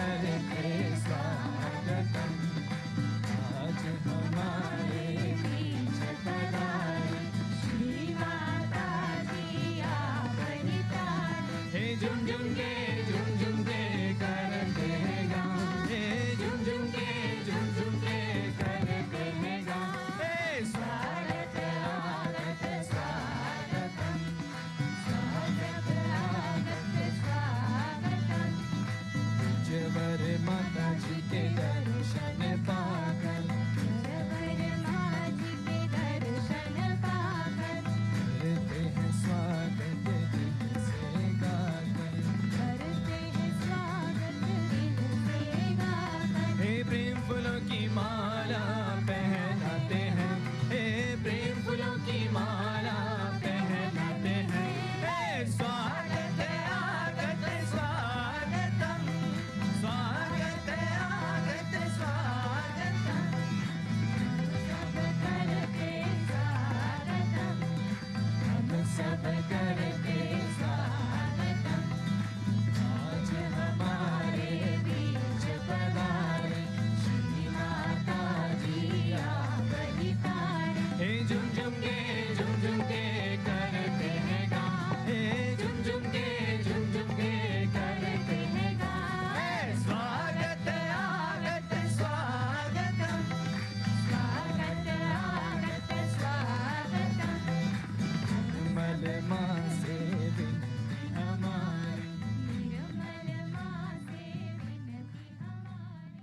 करते स्वागतम। आज हमारे बीच पधारे श्री माता जी आप नितारे। हे झुम झुम के करते हैं गाँव, हे झुम झुम के करते हैं गाँव। हे स्वागत आगत स्वागतम, स्वागत आगत स्वागतम। जबर माता जी के दर्शन पाकर, जबर माँ जी के दर्शन पाकर करते हैं स्वागत दिल से गाकर, करते हैं स्वागत दिल से गाकर। हे प्रेम फूलों की माला पहनाते हैं, हे प्रेम फूलों की माला पहनाते हैं। हे स्वागत आगत स्वागतम, स्वागत आगत स्वागतम। सब करते स्वागतम, हम सब करते स्वागतम। आज हमारे बीच पधारे श्री माता जी आप नितारे। हे झुम झुम के करते हैं गाँव, हे झुम झुम के करते हैं गाँव। हे स्वागत आगत स्वागतम, स्वागत आगत स्वागतम। निर्मल माँ से विनती हमारी, निर्मल माँ से विनती हमारी।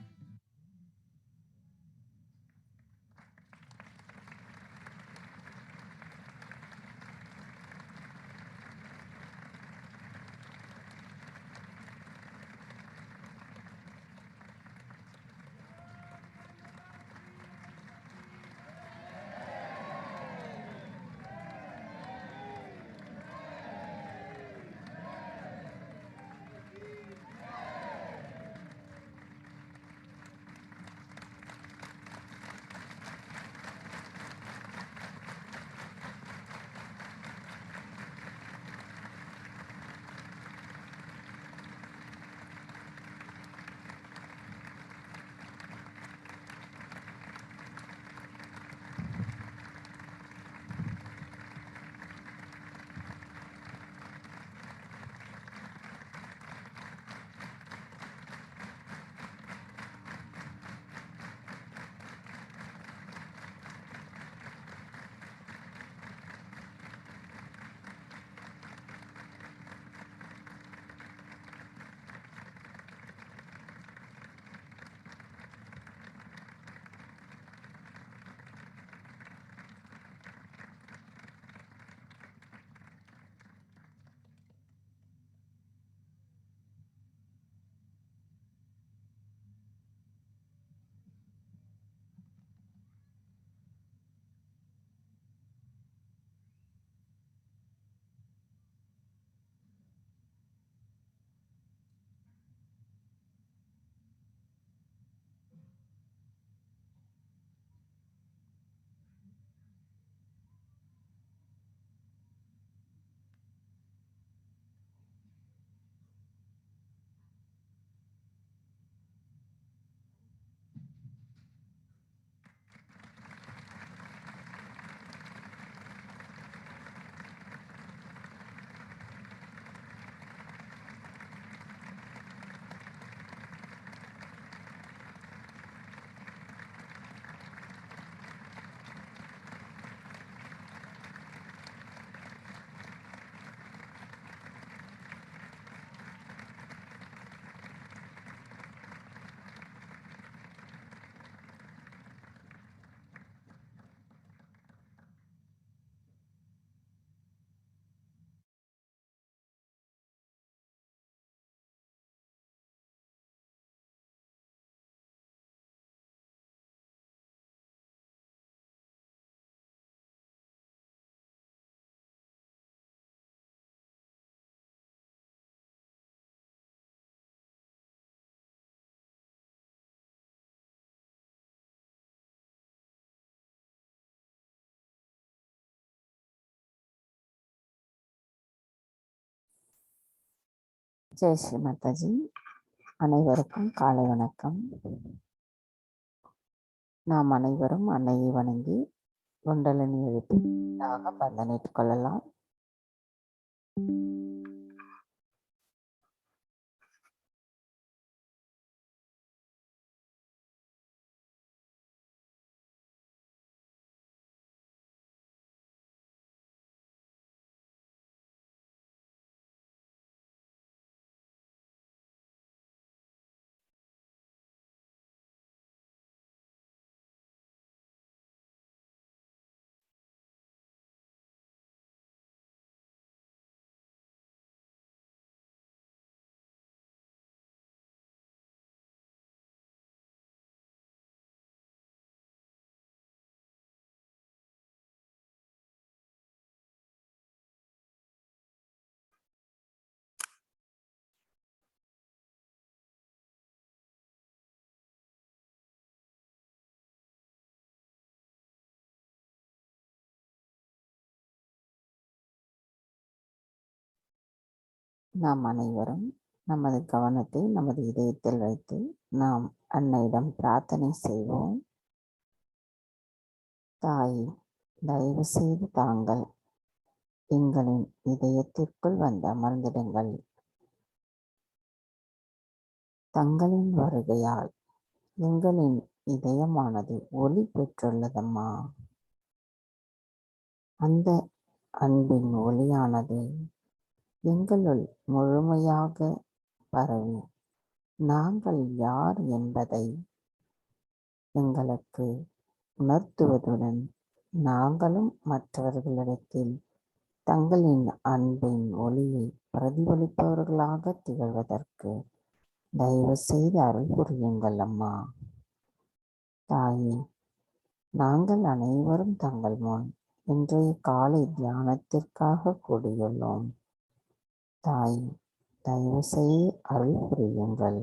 जय श्री माता जी। அனைவருக்கும் காலை வணக்கம். நாம் அனைவரும் அன்னையை வணங்கி குண்டலினி எழுத்தாக பந்தனிட்டுக் கொள்ளலாம். நாம் அனைவரும் நமது கவனத்தை நமது இதயத்தில் வைத்து நாம் அன்னையிடம் பிரார்த்தனை செய்வோம். தாய், தயவு செய்து தாங்கள் எங்களின் இதயத்திற்குள் வந்து அமர்ந்திடுங்கள். தங்களின் வருகையால் எங்களின் இதயமானது ஒளி பெற்றுள்ளதம்மா. அந்த அன்பின் ஒளியானது எங்களுள் முழுமையாக பரவி நாங்கள் யார் என்பதை எங்களுக்கு உணர்த்துவதுடன் நாங்களும் மற்றவர்களிடத்தில் தங்களின் அன்பின் ஒளியை பிரதிபலிப்பவர்களாக திகழ்வதற்கு தயவு செய்து அருள் புரியுங்கள் அம்மா. தாயே, நாங்கள் அனைவரும் தங்கள் முன் இன்றைய காலை தியானத்திற்காக கூடியுள்ளோம். தாய், தயவு செய்து அருள் புரியுங்கள்.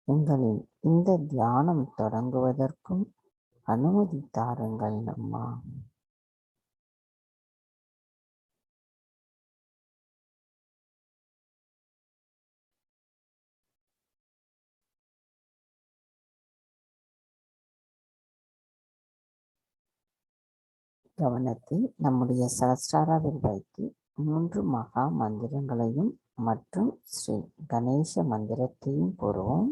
எங்களில் இந்த தியானம் தொடங்குவதற்கும் அனுமதி தாருங்கள் அம்மா. கவனத்தை நம்முடைய சஹஸ்ராராவில் வைத்து 3 மகா மந்திரங்களையும் மற்றும் ஸ்ரீ கணேச மந்திரத்தையும் கூறுவோம்.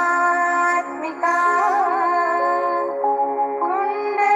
त्रिगुणात्मिका कुण्डलिनी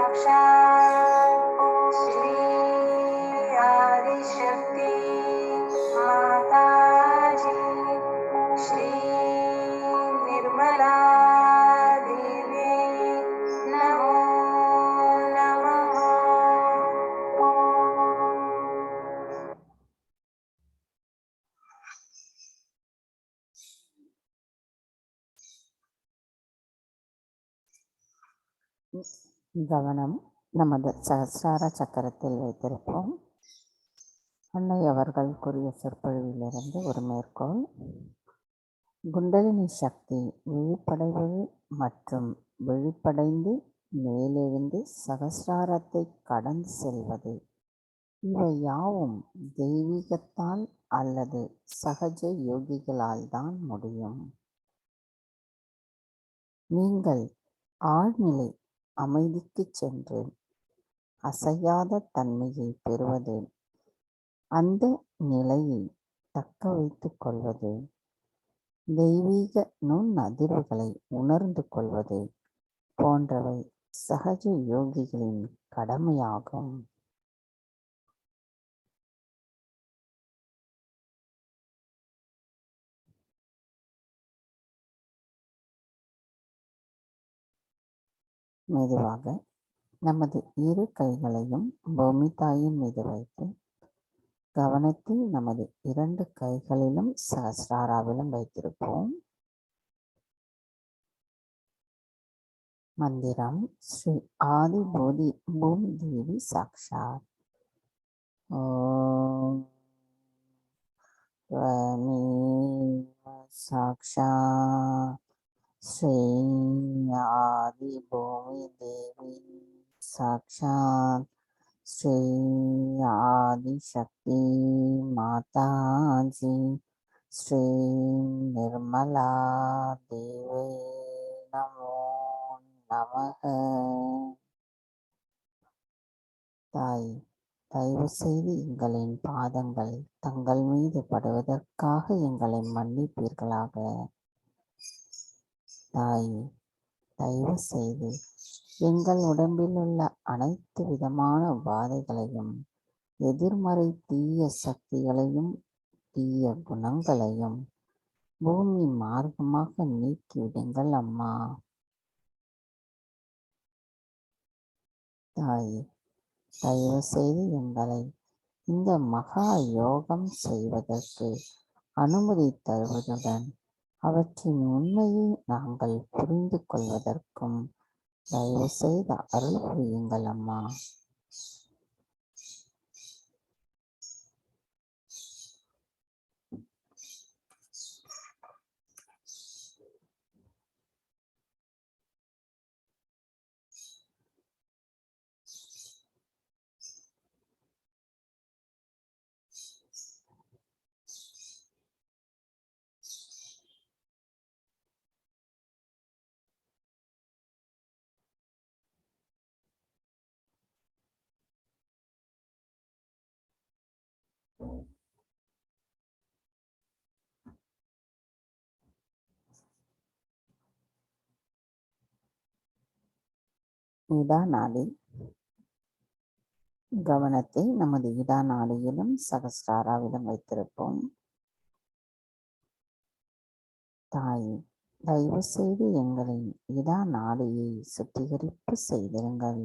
साक्षात् श्री आदिशक्ति माता जी श्री निर्मला देवी नमो नमः। கவனம் நமது சஹஸ்ரார சக்கரத்தில் வைத்திருப்போம். அன்னை அவர்கள் கூறிய சொற்பொழிவிலிருந்து ஒரு மேற்கோள். குண்டலினி சக்தி விழிப்படைவது மற்றும் விழிப்படைந்து மேலெழுந்து சகசிராரத்தை கடந்து செல்வது, இவை யாவும் தெய்வீகத்தால் அல்லது சகஜ யோகிகளால் தான் முடியும். நீங்கள் ஆழ்நிலை அமைதிக்கு சென்று அசையாத தன்மையை பெறுவது, அந்த நிலையை தக்க வைத்துக் கொள்வது, தெய்வீக நுண் அதிர்வுகளை உணர்ந்து கொள்வது போன்றவை சகஜ யோகிகளின் கடமையாகும். மெதுவாக நமது இரு கைகளையும் பூமி தாயின் மீது வைத்து கவனத்தை நமது இரண்டு கைகளிலும் சஹஸ்ராராவிலும் வைத்திருப்போம். மந்திரம் ஸ்ரீ ஆதி போதி பூமி தேவி சாக்ஷாத். ஓம் சாக்ஷாத் ஸ்ரீ ஆதி பூமி தேவி சாக்ஷாத் ஸ்ரீ ஆதி சக்தி மாதா ஜி ஸ்ரீ நிர்மலா தேவி நமோ நமக. தாய், தயவு செய்து எங்களின் பாதங்கள் தங்கள் மீது படுவதற்காக எங்களை மன்னிப்பீர்களாக. தாய், தயவு செய்து எங்கள் உடம்பில் உள்ள அனைத்து விதமான பாதைகளையும், எதிர்மறை தீய சக்திகளையும் தீய குணங்களையும் பூமி மார்க்கமாக நீக்கிவிடுங்கள் அம்மா. தாய், தயவு செய்து எங்களை இந்த மகா யோகம் செய்வதற்கு அனுமதி தருவதுடன் அவற்றின் உண்மையை நாங்கள் புரிந்து கொள்வதற்கும் தயவு செய்து அருள் புரியுங்கள் அம்மா. இடா நாடி. கவனத்தை நமது இடா நாடியிலும் சகஸ்ராராவிலும் வைத்திருப்போம். தாய், தயவு செய்து எங்களின் இடா நாடியை சுத்திகரிப்பு செய்திருங்கள்.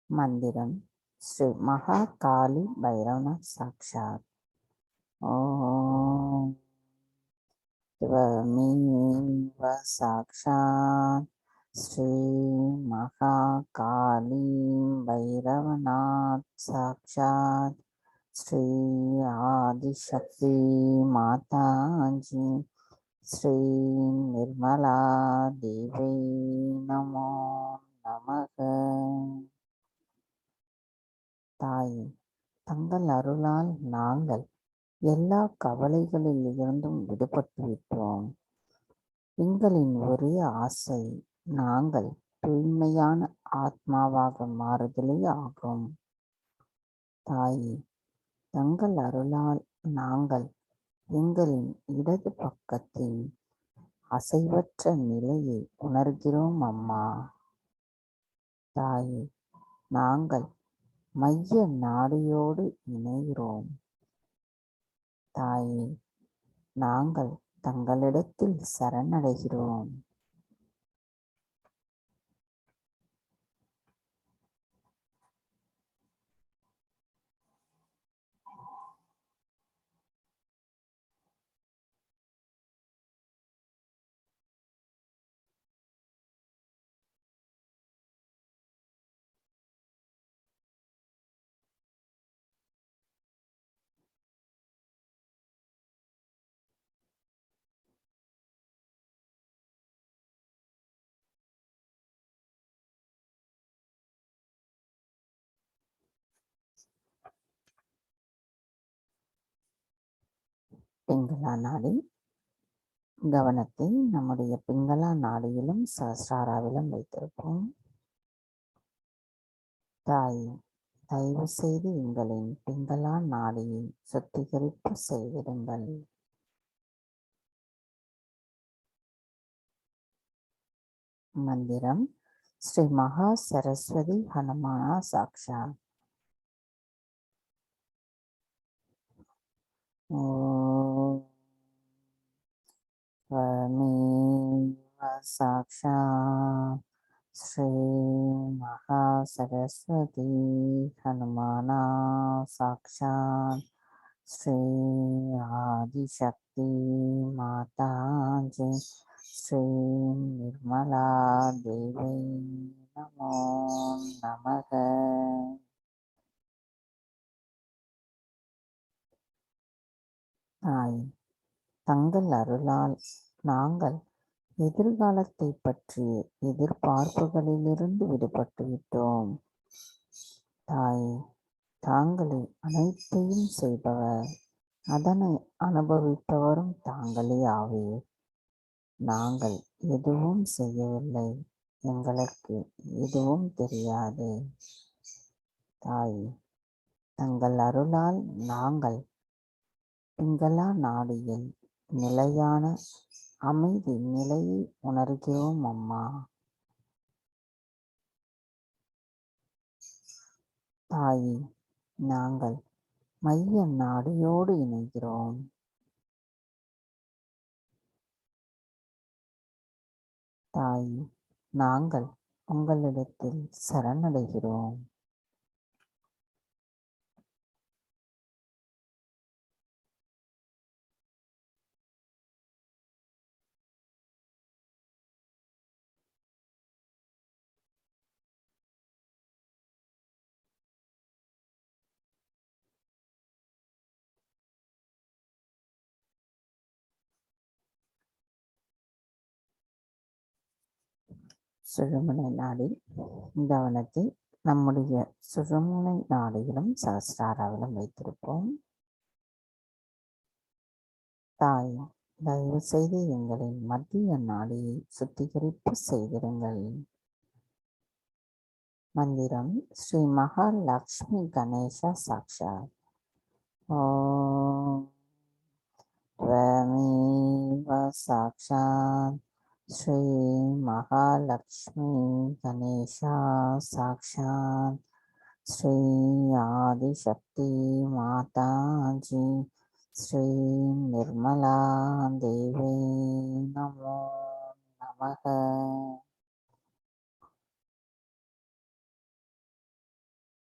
மந்திரம் ஸ்ரீ மகா காளி பைரவநாத் சாக்ஷாத். ஓம் त्वमेव साक्षात् श्री महाकाली भैरवनाथ साक्षात् श्री आदिशक्ति माता जी श्री निर्मला देवी नमो நமக. தாய், தங்கள் அருளால் நாங்கள் எல்லா கவலைகளில் இருந்தும் விடுபட்டு விட்டோம். எங்களின் ஒரே ஆசை நாங்கள் தூய்மையான ஆத்மாவாக மாறுதலே ஆகும். தாயே, தங்கள் அருளால் நாங்கள் எங்களின் இடது பக்கத்தின் அசைவற்ற நிலையை உணர்கிறோம் அம்மா. தாயே, நாங்கள் மைய நாடியோடு இணைகிறோம். தாயே, நாங்கள் தங்களிடத்தில் சரணடைகிறோம். பிங்களா நாடி கவனத்தை நம்முடைய பிங்களா நாடியிலும் சஹஸ்ராராவிலும் வைத்திருப்போம். தாயே, தயவு செய்து எங்களின் பிங்களா நாடியை சுத்திகரிப்பு செய்திடுங்கள். மந்திரம் ஸ்ரீ மகா சரஸ்வதி ஹனுமானா சாக்ஷா. ஓம் சாக்ஷா ஸ்ரீ மகா சரஸ்வதி ஹனுமானா சாக்ஷா ஸ்ரீ ஆதிசக்தி மாதாஜி ஸ்ரீ நிர்மலா தேவி நமோ நமக. தாய், தங்கள் அருளால் நாங்கள் எதிர்காலத்தை பற்றிய எதிர்பார்ப்புகளிலிருந்து விடுபட்டு விட்டோம். தாயே, தாங்களே அனைத்தையும் செய்பவர், அதனை அனுபவிப்பவரும் தாங்களே ஆவீர். நாங்கள் எதுவும் செய்யவில்லை, எங்களுக்கு எதுவும் தெரியாது. தாயே, தங்கள் அருளால் நாங்கள் பிங்களா நாடியில் நிலையான அமைதி நிலையை உணர்கிறோம் அம்மா. தாயே, நாங்கள் மைய நாடியோடு இணைகிறோம். தாயே, நாங்கள் உங்களிடத்தில் சரணடைகிறோம். சுழுமுனை நாடி கவனத்தை நம்முடைய சுழுமுனை நாடியிலும் சஹஸ்ராராவிலும் வைத்திருப்போம். தாய், தயவு செய்து எங்களின் மத்திய நாடியை சுத்திகரிப்பு செய்திருங்கள். மந்திரம் ஸ்ரீ மகாலட்சுமி கணேச சாக்ஷாத். ஓம் त्वमेव साक्षात् श्री महालक्ष्मी गणेशा साक्षात् श्री आदिशक्ति माताजी श्री निर्मला देवी नमो नमः.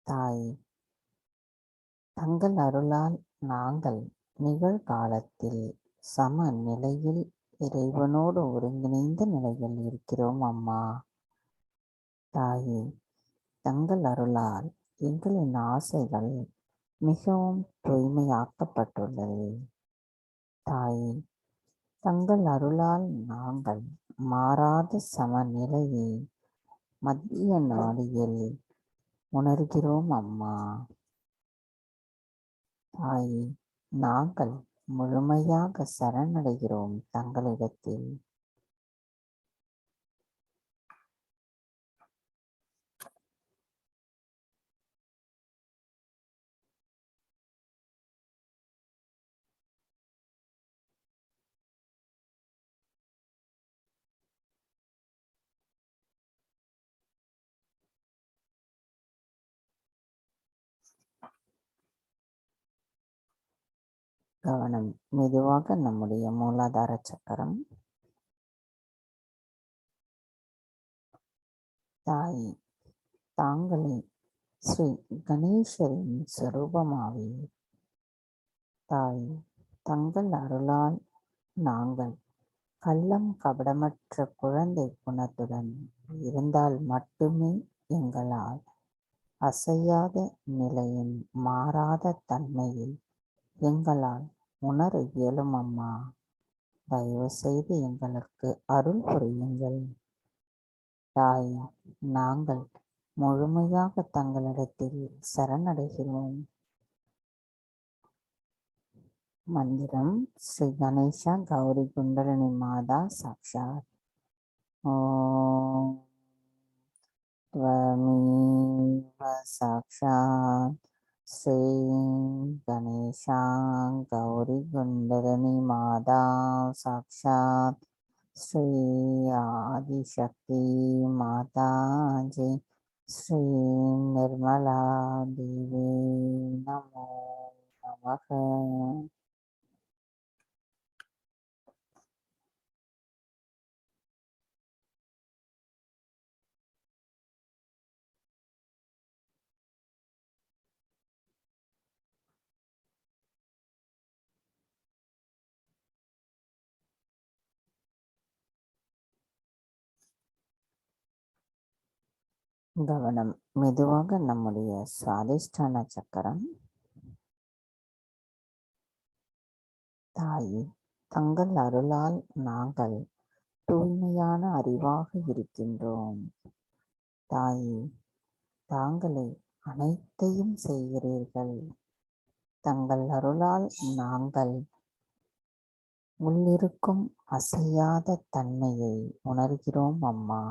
தாய், தங்கள் அருளால் நாங்கள் நிகழ்காலத்தில் சம நிலையில் இறைவனோடு ஒருங்கிணைந்த நிலையில் இருக்கிறோம் அம்மா. தாயே, தங்கள் அருளால் எங்களின் ஆசைகள் மிகவும் தூய்மையாக்கப்பட்டுள்ளது. தாயே, தங்கள் அருளால் நாங்கள் மாறாத சமநிலையை மத்திய நாடியில் உணர்கிறோம் அம்மா. தாயே, நாங்கள் முழுமையாக சரணடைகிறோம் தங்களிடத்தில். கவனம் மெதுவாக நம்முடைய மூலாதார சக்கரம், தாய் தாங்களே ஸ்ரீ கணேசரின் சொரூபமாவே, தாய் தங்கள் அருளால் நாங்கள் கள்ளம் கபடமற்ற குழந்தை குணத்துடன் இருந்தால் மட்டுமே எங்களால் அசையாத நிலையின் மாறாத தன்மையை எங்களால் உணர இயலும் அம்மா. தயவு செய்து எங்களுக்கு அருள் புரியுங்கள். தாய் நாங்கள் முழுமையாக தங்களிடத்தில் சரணடைகிறோம். மந்திரம் ஸ்ரீ கணேசா கௌரி குண்டலினி மாதா சாக்ஷாத். ஓம் त्वमेव साक्षात् श्री गणेशा गौरी कुंडलिनी माता साक्षात् श्री आदिशक्ति माता जी श्री निर्मला देवी नमो नमः. கவனம் மெதுவாக நம்முடைய சுவாதிஷ்டான சக்கரம், தாய் தங்கள் அருளால் நாங்கள் தூய்மையான அறிவாக இருக்கின்றோம். தாயே தாங்களே அனைத்தையும் செய்கிறீர்கள். தங்கள் அருளால் நாங்கள் உள்ளிருக்கும் அசையாத தன்மையை உணர்கிறோம் அம்மா.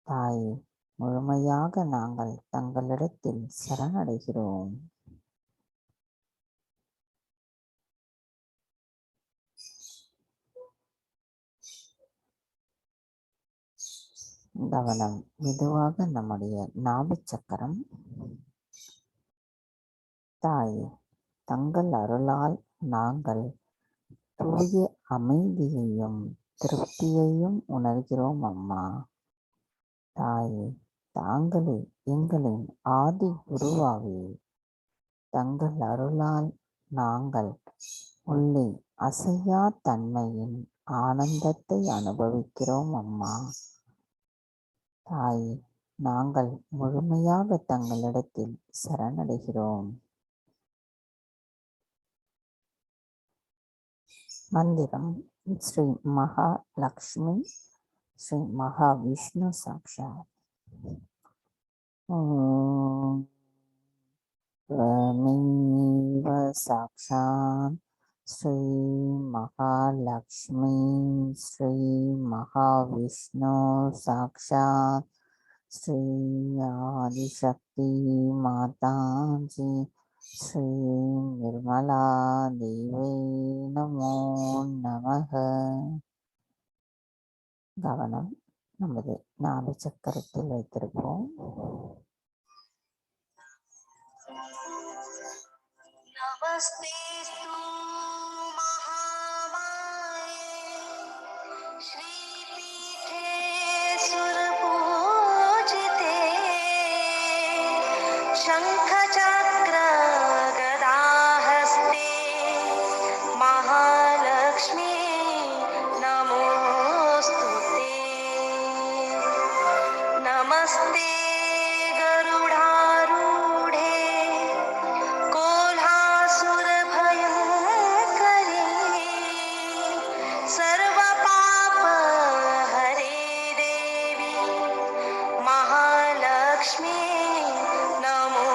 தாயே முழுமையாக நாங்கள் தங்களிடத்தில் சரணடைகிறோம். கவனம் மெதுவாக நம்முடைய நாபி சக்கரம், தாயே தங்கள் அருளால் நாங்கள் தூய அமைதியையும் திருப்தியையும் உணர்கிறோம் அம்மா. தாயே தாங்களே எங்களின் ஆதி குருவாவே, தங்கள் அருளால் நாங்கள் உள்ளே அசையா தன்மையின் ஆனந்தத்தை அனுபவிக்கிறோம் அம்மா. தாயே நாங்கள் முழுமையாக தங்களிடத்தில் சரணடைகிறோம். மந்திரம் ஸ்ரீ மகாலக்ஷ்மி ஸ்ரீ மகாவிஷ்ணு சாக்ஷாத். ஓம் त्वमेव साक्षात् श्री महालक्ष्मी श्री महाविष्णु साक्षात् श्री आदिशक्ति माता जी श्री निर्मला देवी नमो नमः. கவனம் நமது நாலு சக்கரத்தில் வைத்திருப்போம். नमस्तेस्तु महामाये श्रीपीठे सुरपूजिते शङ्खचक्र गदाहस्ते महालक्ष्मी नमोऽस्तुते. नमस्ते गरुडारूढे कोल्हासुरभयङ्करी सर्वपापहरे देवी महालक्ष्मी नमो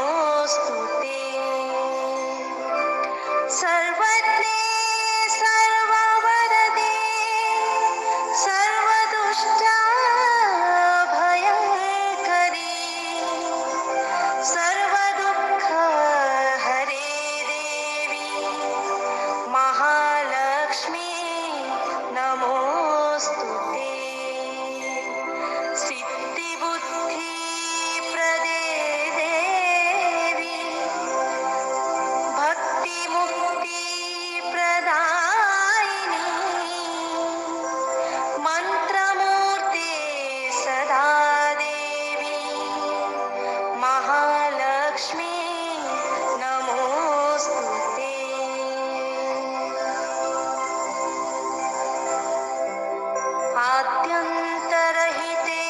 आद्यन्तरहिते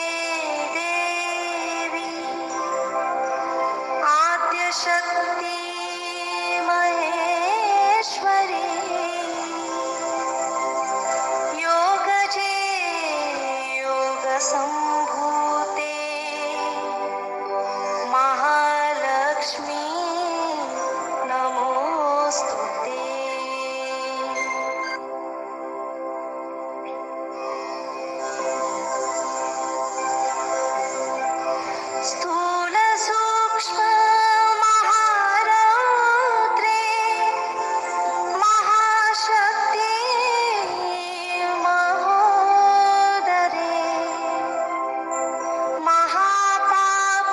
देवी आद्यशक्ति महेश्वरी योगजे योगसम्भूते महालक्ष्मी नमोस्तुते। स्थूल सूक्ष्म महारौद्रे महाशक्ति महोदरे महापाप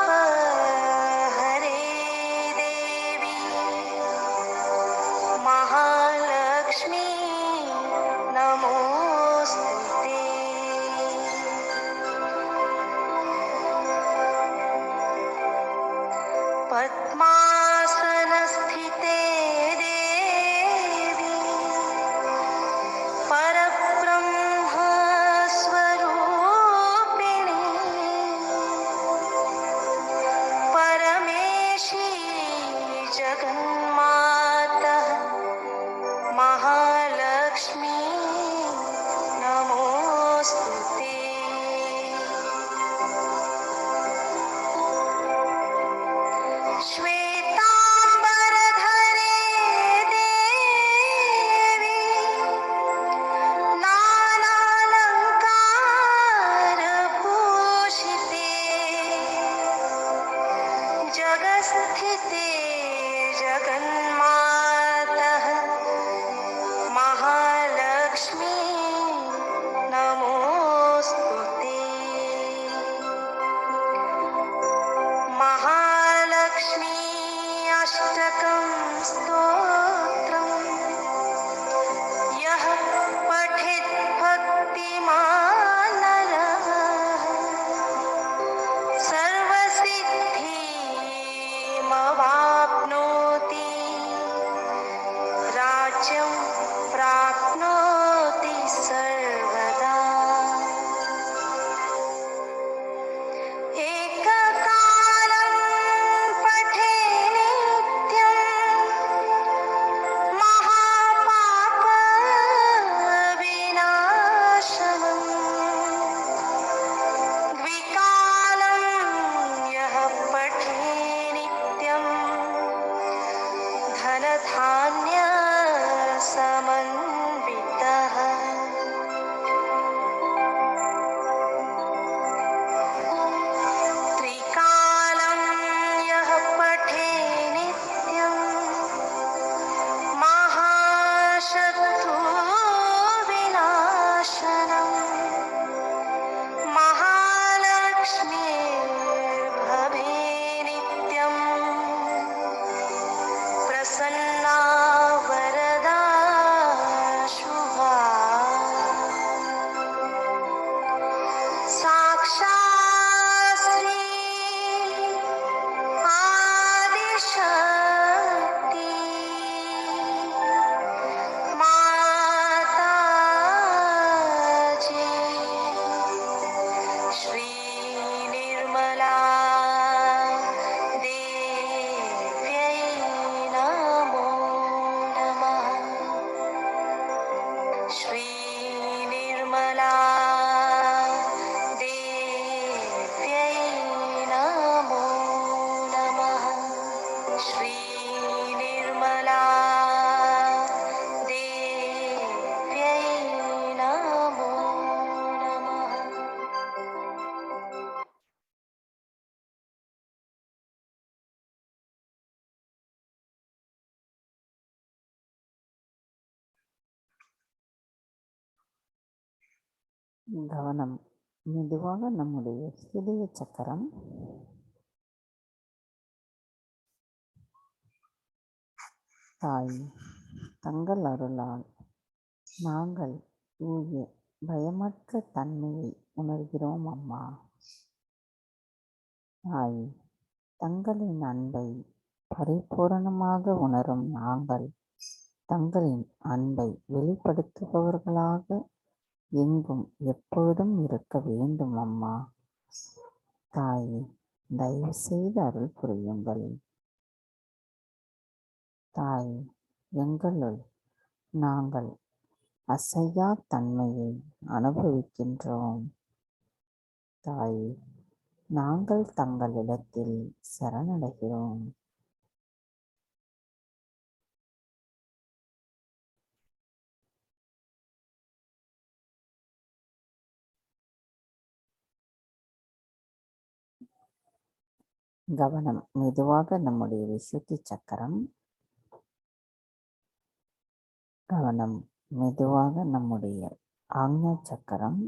हरे देवी महालक्ष्मी नमोस्तुते। पद्मासनस्थिते देवी परब्रह्मस्वरूपिणी परमेशी जगन्मातः महालक्ष्मी नमोस्तुते। श्वेताम्बरधरे देवी नानालङ्कारभूषिते जगत्स्थिते जगन्मातः महालक्ष्मी नमोस्तुते। महालक्ष्मी अष्टकं स्तोत्रम् यः पठेत् भक्तिमान् नरः सर्वसिद्धिमवाप्नोति राज्यं प्राप्नोति सर्वदा। एककालं पठे नित्यं महापापविनाशनम् द्विकालं यः पठे नित्यं धनधान्यसमन्वितः त्रिकालं यः पठे नित्यं महाशत्रुविनाशनम् महालक्ष्मीर्भवे नित्यं प्रसन्ना वरदा शुभा साक्षात् श्री आदिशक्ति माताजी श्री निर्मला देव्यै नमो नमः। श्री निर्मला देव्यै नमो नमः। श्री निर्मला देव्यै नमो नमः। கவனம் மெதுவாக நம்முடைய இதய சக்கரம் தாய் தங்கள் அருளால் நாங்கள் தூய பயமற்ற தன்மையை உணர்கிறோம் அம்மா. தாய் தங்களின் அன்பை பரிபூரணமாக உணரும் நாங்கள் தங்களின் அன்பை வெளிப்படுத்துபவர்களாக எங்கும் எப்பொழுதும் இருக்க வேண்டும் அம்மா. தாயே, தயவு செய்து அருள் புரியுங்கள். தாயே, எங்களுள் நாங்கள் அசையா தன்மையை அனுபவிக்கின்றோம். தாயே, நாங்கள் தங்களிடத்தில் சரணடைகிறோம். கவனம் மெதுவாக நம்முடைய விசுத்தி சக்கரம். கவனம் மெதுவாக நம்முடைய ஆக்ஞா சக்கரம்.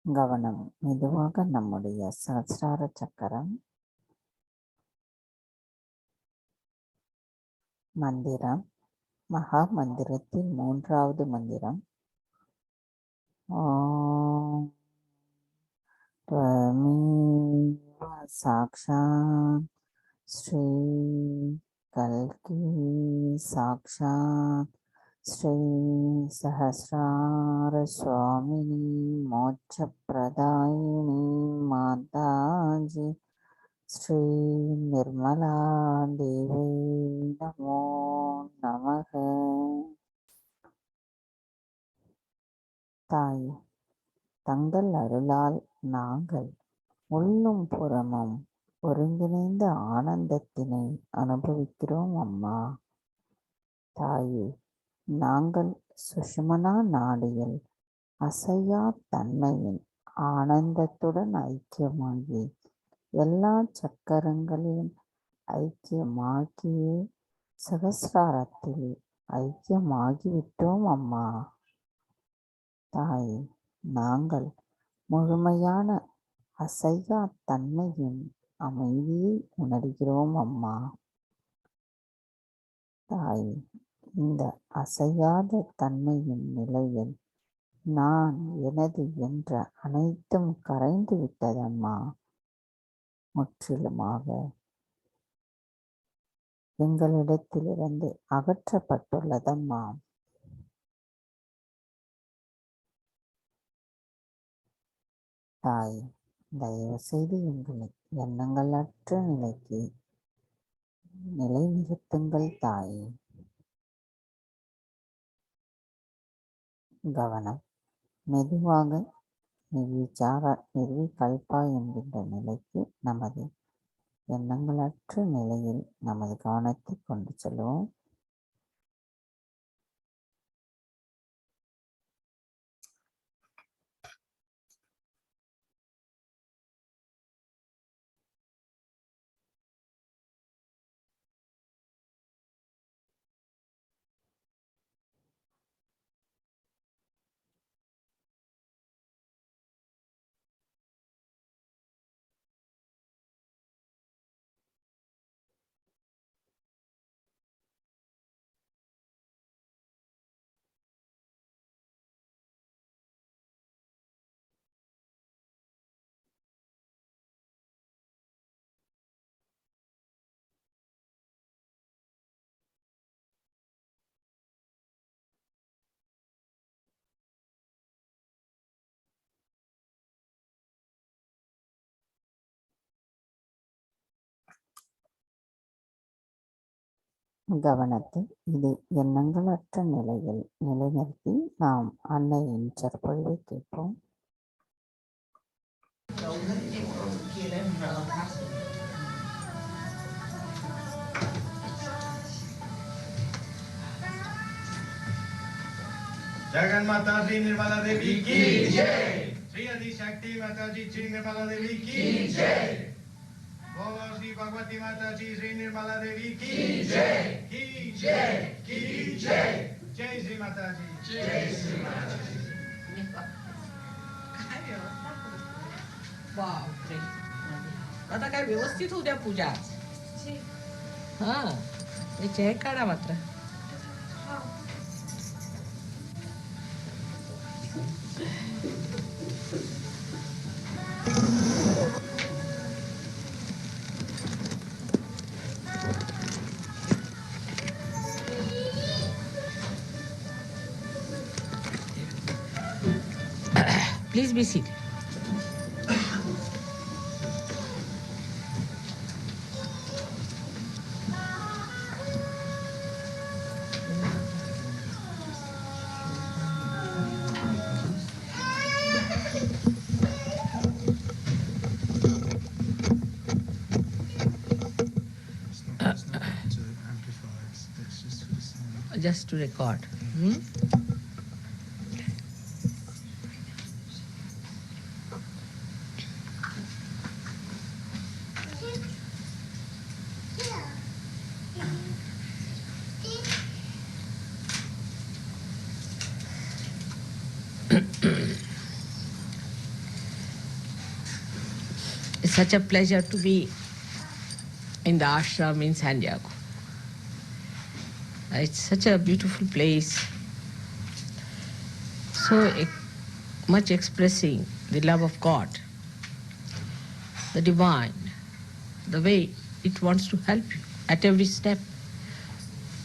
கவனம் மெதுவாக நம்முடைய சஹஸ்ரார சக்கரம். மந்திரம் மகா மந்திரத்தின் 3வது மந்திரம். ஓம் त्वमेव साक्षात् श्री कल्की साक्षात् श्री सहस्रार स्वामिनी मोक्षप्रदायिनी माताजी श्री निर्मला देवी नमो नमः. தாய், தங்கள் அருளால் நாங்கள் உள்ளும் புறமும் ஒருங்கிணைந்த ஆனந்தத்தினை அனுபவிக்கிறோம் அம்மா. தாயே, நாங்கள் சுஷுமனா நாடியில் அசையா தன்மையின் ஆனந்தத்துடன் ஐக்கியமாகி எல்லா சக்கரங்களிலும் ஐக்கியமாகியே சகசிராரத்தில் ஐக்கியமாகிவிட்டோம் அம்மா. தாயே, நாங்கள் முழுமையான அசையா தன்மையின் அமைதியை உணர்கிறோம் அம்மா. தாயே, இந்த அசையாத தன்மையின் நிலையில் நான் எனது என்ற அனைத்தும் கரைந்து விட்டதம்மா. முற்றிலுமாக எங்களிடத்திலிருந்து அகற்றப்பட்டுள்ளதம்மா. தாய், தயவு செய்து எங்களை எண்ணங்களற்ற நிலைக்கு நிலைநிறுத்துங்கள் தாயே. கவனம் மெதுவாக நிர்விகல்பா என்கின்ற நிலைக்கு நமது எண்ணங்களற்ற நிலையில் நமது கவனத்தை கொண்டு செல்வோம். கவனத்தை இது எண்ணங்களற்ற நிலையில் நிலைநிறுத்தி நாம் அன்னையின் சொற்பொழிவை கேட்போம். जगन माता श्री निर्मला देवी की जय। श्री आदि शक्ति माता जी श्री निर्मला देवी की जय। बोलो श्री भगवती माता जी श्री निर्मला देवी की जय की जय की जय। जय श्री माता जी जय श्री माता जी। बापरे, आता काय व्यवस्थित होऊ द्या पूजा. हा, चेक काढा मात्र. Please be seated. Just to record. It's such a pleasure to be in the ashram in San Diego. It's such a beautiful place, so much expressing the love of God, the divine, the way it wants to help you at every step.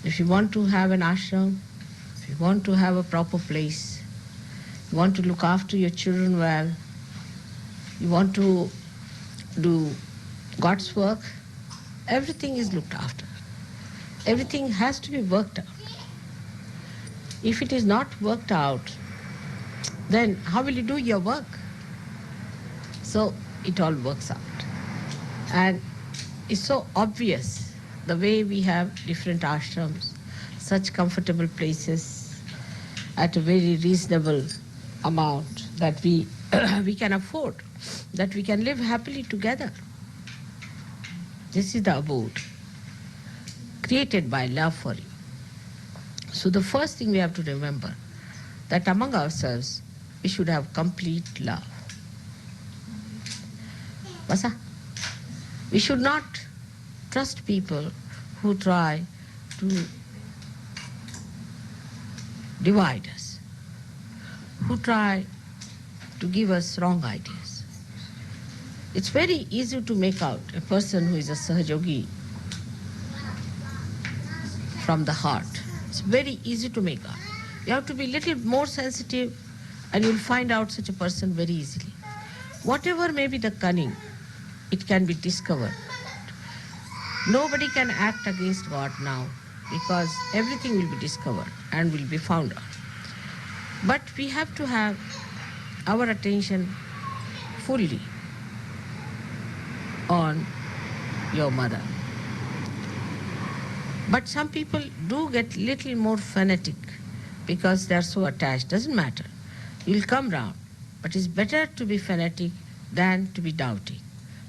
If you want to have an ashram, if you want to have a proper place, you want to look after your children well, you want to do God's work, everything is looked after. Everything has to be worked out. If it is not worked out, then how will you do your work? So it all works out. And it's so obvious the way we have different ashrams, such comfortable places at a very reasonable amount that we can afford, that we can live happily together. This is the abode created by love for you. So the first thing we have to remember, that among ourselves we should have complete love. Basa? We should not trust people who try to divide us, who try to give us wrong ideas. It's very easy to make out a person who is a Sahajogi from the heart. It's very easy to make out. You have to be a little more sensitive and you'll find out such a person very easily. Whatever may be the cunning, it can be discovered. Nobody can act against God now because everything will be discovered and will be found out. But we have to have our attention fully on your mother. But some people do get little more fanatic because they are so attached. Doesn't matter. You'll come round. But it's better to be fanatic than to be doubting.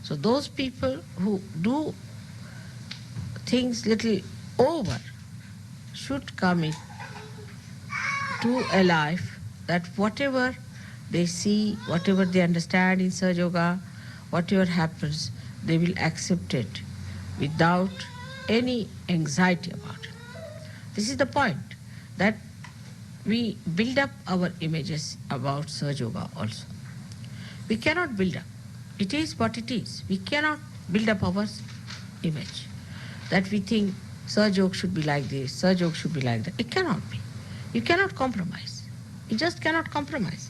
So those people who do things little over should come in to a life that whatever they see, whatever they understand in Sahaja Yoga, whatever happens, they will accept it without any anxiety about it. This is the point, that we build up our images about Sahaja Yoga also. We cannot build up. It is what it is. We cannot build up our image that we think Sahaja Yoga should be like this, Sahaja Yoga should be like that. It cannot be. You cannot compromise. You just cannot compromise.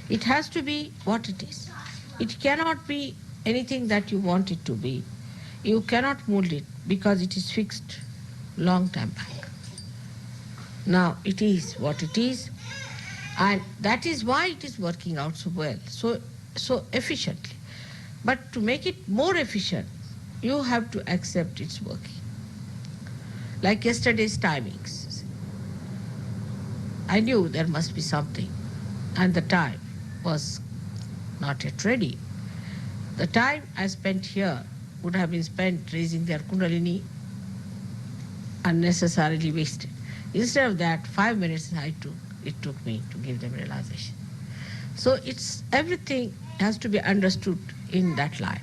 It has to be what it is. It cannot be anything that you want it to be. You cannot mold it because it is fixed long time back. Now it is what it is, and that is why it is working out so well, so efficiently. But to make it more efficient, you have to accept its working. Like yesterday's timings. I knew there must be something, and the time was not yet ready. The time I spent here would have been spent raising their Kundalini, unnecessarily wasted. Instead of that, 5 minutes it took me to give them realization. So it's everything has to be understood in that light.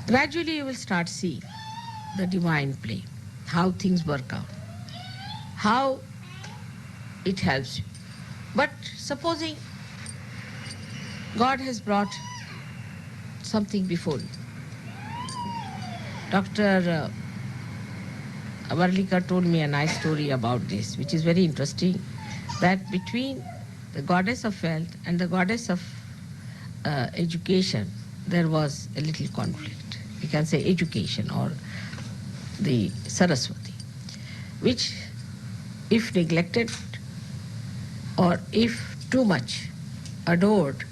Gradually you will start seeing the divine play, how things work out, how it helps you. But supposing God has brought something before you. Dr. Varlika told me a nice story about this, which is very interesting, that between the goddess of wealth and the goddess of education, there was a little conflict. We can say education or the Saraswati, which if neglected or if too much adored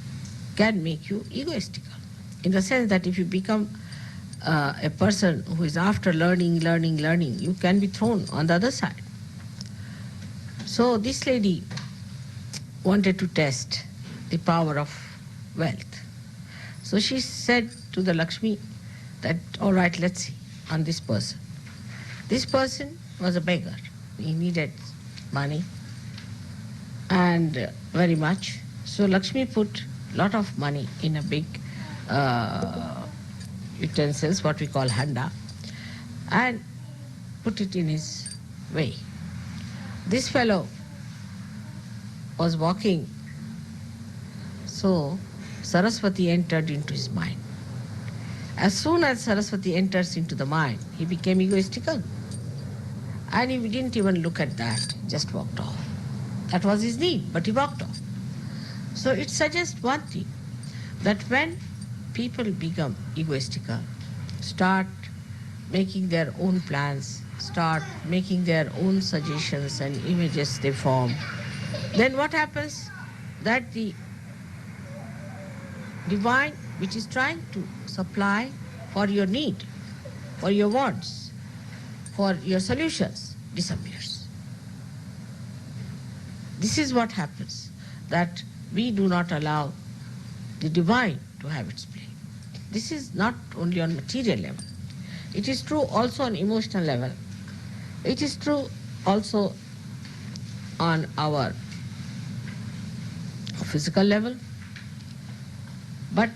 can make you egoistical. In the sense that if you become a person who is after learning, you can be thrown on the other side. So this lady wanted to test the power of wealth. So she said to the Lakshmi that, all right, let's see on this person. This person was a beggar. He needed money and very much. So Lakshmi put a lot of money in a big utensils, what we call handa, and put it in his way. This fellow was walking, so Saraswati entered into his mind. As soon as Saraswati enters into the mind, he became egoistical. And he didn't even look at that, just walked off. That was his need, but he walked off. So it suggests one thing, that when people become egoistical, start making their own plans, start making their own suggestions and images they form, then what happens? That the divine, which is trying to supply for your need, for your wants, for your solutions, disappears. This is what happens, that we do not allow the divine to have its play. This is not only on material level. It is true also on emotional level. It is true also on our physical level. But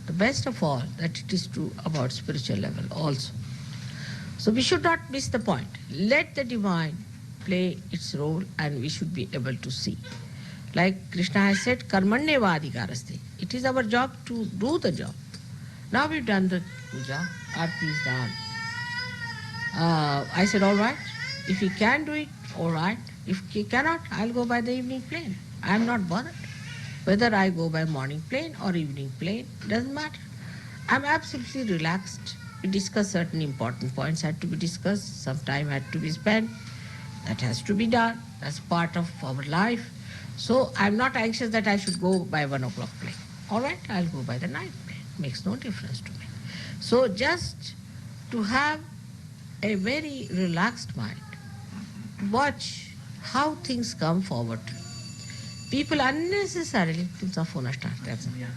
the best of all, that it is true about spiritual level also. So we should not miss the point. Let the divine play its role and we should be able to see. Like Krishna has said, karmanyeva adhikaraste. It is our job to do the job. Now we've done the puja, aarti is done. I said, all right, if he can do it, all right. If he cannot, I'll go by the evening plane. I'm not bothered. Whether I go by morning plane or evening plane, doesn't matter. I'm absolutely relaxed. We discuss certain important points had to be discussed, some time had to be spent. That has to be done. That's part of our life. So I'm not anxious that I should go by 1 o'clock plane. All right, I'll go by the night plane. Makes no difference to me. So just to have a very relaxed mind, watch how things come forward. People unnecessarily तुमचा phone start त्याचा.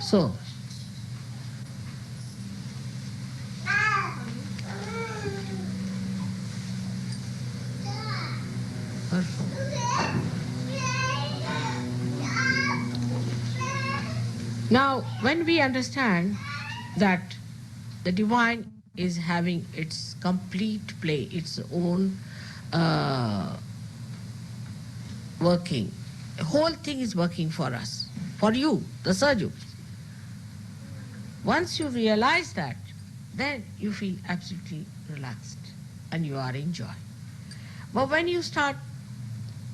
So now when we understand that the divine is having its complete play, its own working. The whole thing is working for us, for you, the Sahajya. Once you realize that, then you feel absolutely relaxed and you are in joy. But when you start,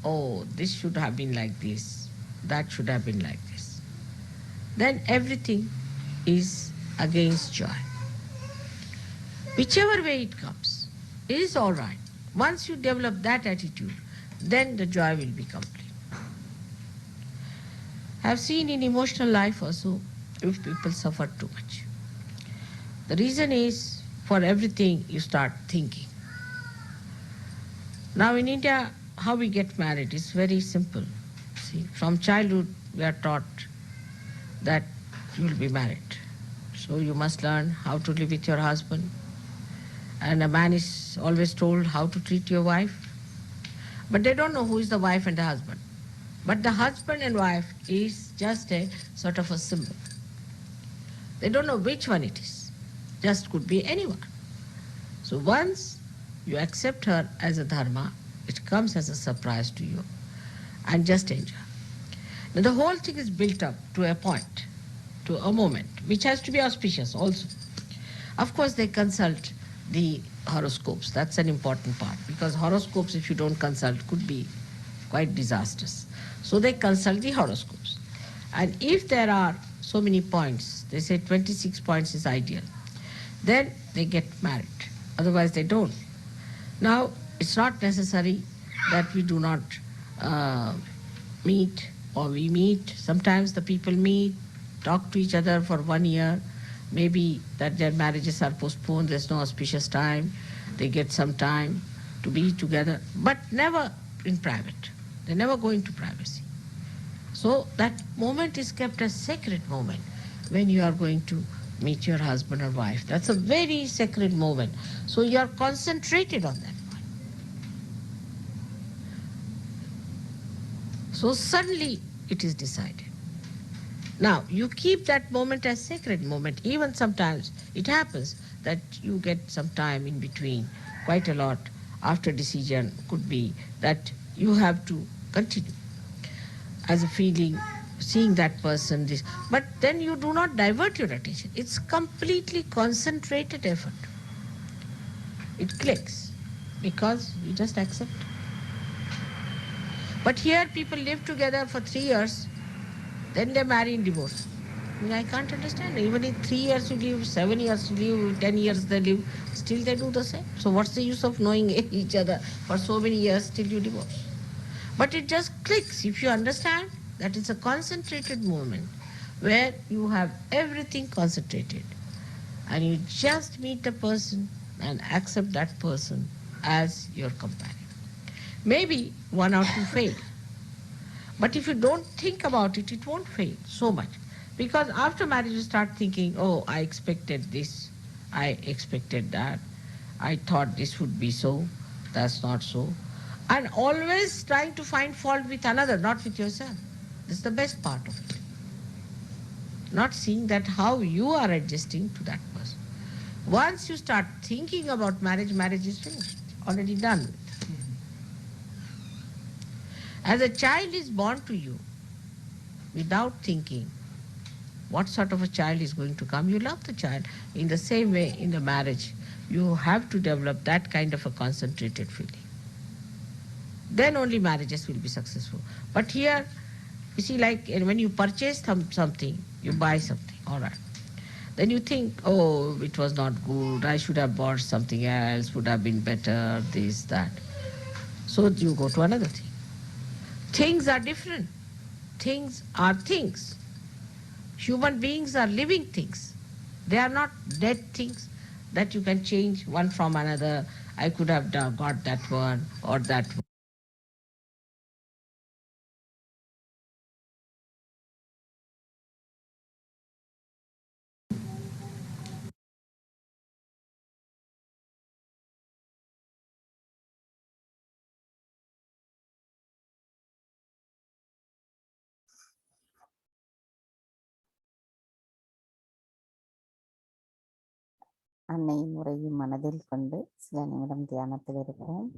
oh, this should have been like this, that should have been like this, then everything is against joy. Whichever way it comes, it is all right. Once you develop that attitude, then the joy will be complete. I have seen in emotional life also, if people suffer too much. The reason is, for everything you start thinking. Now in India, how we get married is very simple. See, from childhood we are taught that you will be married. So you must learn how to live with your husband. And a man is always told how to treat your wife. But they don't know who is the wife and the husband. But the husband and wife is just a sort of a symbol. They don't know which one it is. Just could be anyone. So once you accept her as a dharma, it comes as a surprise to you. And just enjoy. Now the whole thing is built up to a point, to a moment, which has to be auspicious also. Of course they consult the horoscopes. That's an important part, because horoscopes, if you don't consult, could be quite disastrous. So they consult the horoscopes. And if there are so many points, they say 26 points is ideal, then they get married. Otherwise, they don't. Now, it's not necessary that we do not uh, meet, or we meet. Sometimes the people meet, talk to each other for 1 year. Maybe that their marriages are postponed, there's no auspicious time. They get some time to be together, but never in private. They never go into privacy. So that moment is kept as sacred moment when you are going to meet your husband or wife. That's a very sacred moment. So you are concentrated on that point. So suddenly it is decided. Now you keep that moment as sacred moment. Even sometimes it happens that you get some time in between, quite a lot after decision could be that you have to continue as a feeling, seeing that person, this. But then you do not divert your attention. It's completely concentrated effort. It clicks because you just accept. But here people live together for 3 years, then they marry and divorce. I can't understand. Even in 3 years you live, 7 years you live, 10 years they live, still they do the same. So what's the use of knowing each other for so many years till you divorce? But it just clicks if you understand that it's a concentrated moment where you have everything concentrated and you just meet the person and accept that person as your companion. Maybe one or two fail, but if you don't think about it, it won't fail so much. Because after marriage, you start thinking, oh, I expected this, I expected that, I thought this would be so, that's not so. And always trying to find fault with another, not with yourself. This is the best part of it. Not seeing that how you are adjusting to that person. Once you start thinking about marriage, marriage is finished, already done with. As a child is born to you without thinking what sort of a child is going to come, you love the child. In the same way, in the marriage, you have to develop that kind of a concentrated feeling. Then only marriages will be successful. But here, you see, like when you purchase something, you buy something, all right. Then you think, oh, it was not good, I should have bought something else, would have been better, this, that. So you go to another thing. Things are different. Things are things. Human beings are living things. They are not dead things that you can change one from another. I could have got that one or that one. அன்னையின் உரையை மனதில் கொண்டு சில நிமிடம் தியானத்தில் இருப்போம்.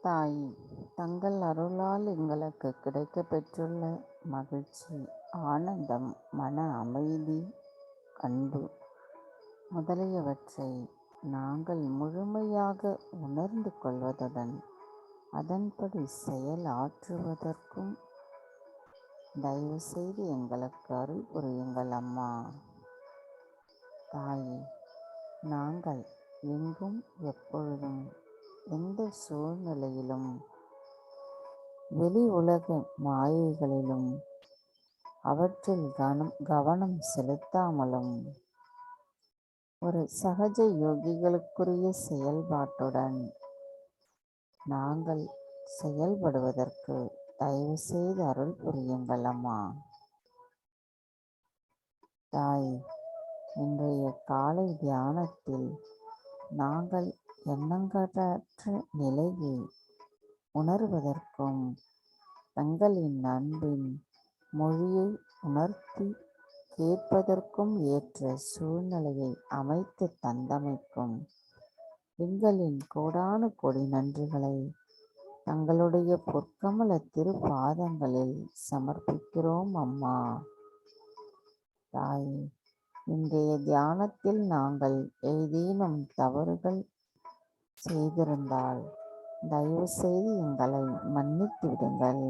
தாய், தங்கள் அருளால் எங்களுக்கு கிடைக்கப் பெற்றுள்ள மகிழ்ச்சி, ஆனந்தம், மன அமைதி, அன்பு முதலியவற்றை நாங்கள் முழுமையாக உணர்ந்து கொள்வதுடன் அதன்படி செயலாற்றுவதற்கும் தயவு செய்து எங்களுக்கு அருள் புரியுங்கள் அம்மா. தாயே, நாங்கள் எங்கும் எப்பொழுதும் எந்த சூழ்நிலையிலும் வெளி உலக மாயைகளிலும் அவற்றில் கவனம் செலுத்தாமலும் ஒரு சகஜ யோகிகளுக்குரிய செயல்பாட்டுடன் நாங்கள் செயல்படுவதற்கு தயவு செய்து அருள் புரியுங்கள் அம்மா. தாய், இன்றைய காலை தியானத்தில் நாங்கள் எண்ணங்கற்ற நிலையை உணர்வதற்கும் தங்களின் அன்பின் மொழியை உணர்த்தி கேட்பதற்கும் ஏற்ற சூழ்நிலையை அமைத்து தந்தமைக்கும் எங்களின் கோடானு கோடி நன்றிகளை தங்களுடைய பொற்கமல திருப்பாதங்களில் சமர்ப்பிக்கிறோம் அம்மா. தாயே, இன்றைய தியானத்தில் நாங்கள் ஏதேனும் தவறுகள் செய்திருந்தால் தயவு செய்து எங்களை மன்னித்து விடுங்கள்.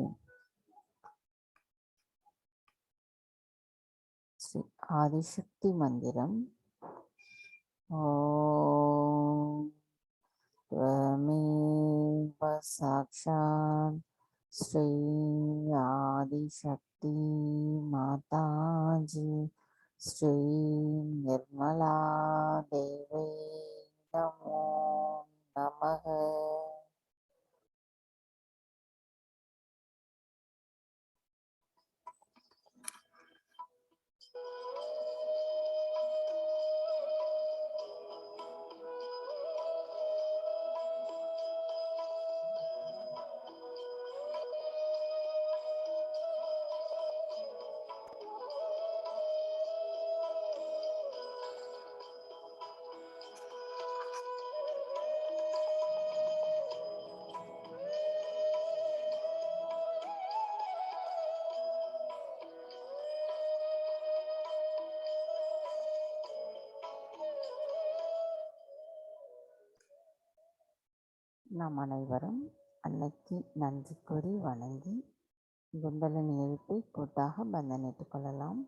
ஸ்ரீ ஆதிசக்தி மந்திரம். ஓம் त्वमेव साक्षात् श्री आदिशक्ति माताजी श्री निर्मला देवी नमो नमः. நாம் அனைவரும் அன்னைக்கு நன்றி கூறி வணங்கி குண்டலினி எழுப்பை கூட்டாக பந்தனிட்டுக் கொள்ளலாம்.